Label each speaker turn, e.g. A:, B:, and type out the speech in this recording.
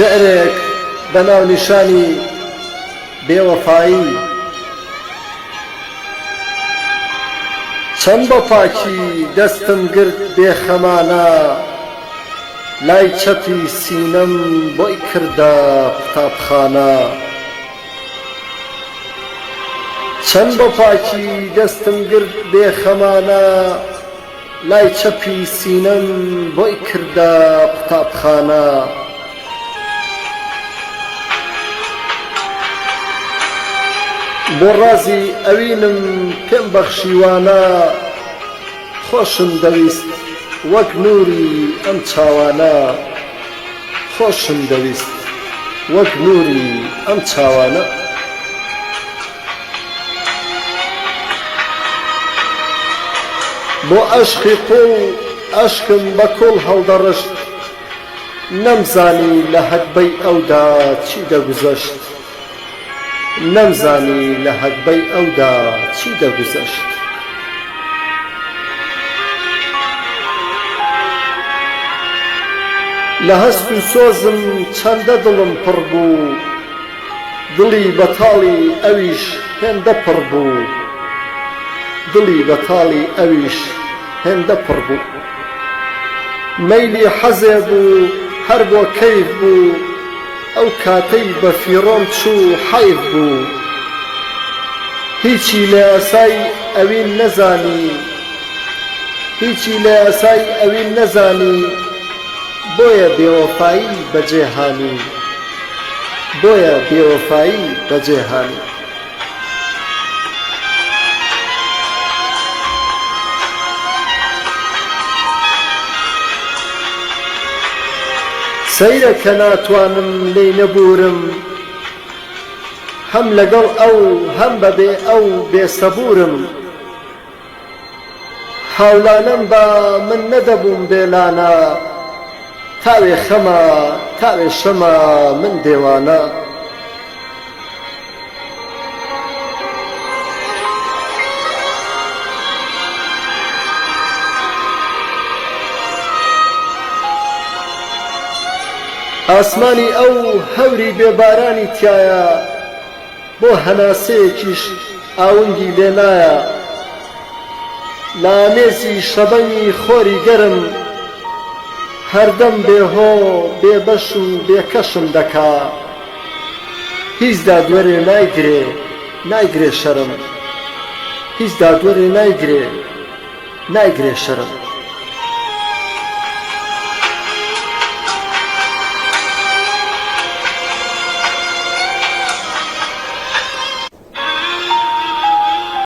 A: شعرێک بەناو نیشانی بێوەفایی چەند بە پاکی دەستم گرت بێخەمانە لای چەپی سینەم بۆی کردە قوتابخانە چەند بە پاکی دەستم گرت بێخەمانە لای چەپی سینەم بۆی کردە قوتابخانە بۆ ڕازی ئەوینم پێم بەخشیوانە خۆشم دەویست وەک نووری ئەم چاوانە خۆشم دەویست وەک نووری ئەم چاوانە بۆ عەشقی قوڵ عەشقم بە کۆڵ هەڵدەڕشت نەمزانی لە هەدبەی ئەودا چی دەگوزەشت نەمزانی لە هەدبەی ئەودا چی دەگوزەشت لە هەست و سۆزم چەندە دڵم پڕ بوو دڵی بەتاڵی ئەویش هێندە پڕ بوو دڵی بەتاڵی ئەویش هێندە پڕ بوو مەیلی حەزێ بوو هەر بۆ کەیف بوو ئەو کاتەی بە فیڕۆم چوو حەیف بوو هیچی لە ئەسای ئەوین نەزانی هیچی لە ئەسای ئەوین نەزانی بۆیە بێوەفایی بەجێهانی بۆیە بێوەفایی بەجێهانی سەیرە کە ناتوانم لێی نەبورم هەم لەگەڵ ئەو هەم بەبێ ئەو بێسەبورم هاولانم بە من نەدەبووم بێلانە تاوێ خەمە تاوێ شەمە من دێوانە ئاسمانی ئەو هەوری بێبارانی تایە بۆ هەناسەیەکیش ئاونگی لێ نایە لە ئامێزی شەبەنی خۆری گەرم هەردەم بێهۆ بێبەش و بێکەشم دەکا هیچ دادوەرێ نایگرێ نایگرێ شەرم هیچ دادوەرێ نایگرێ نایگرێ شەرم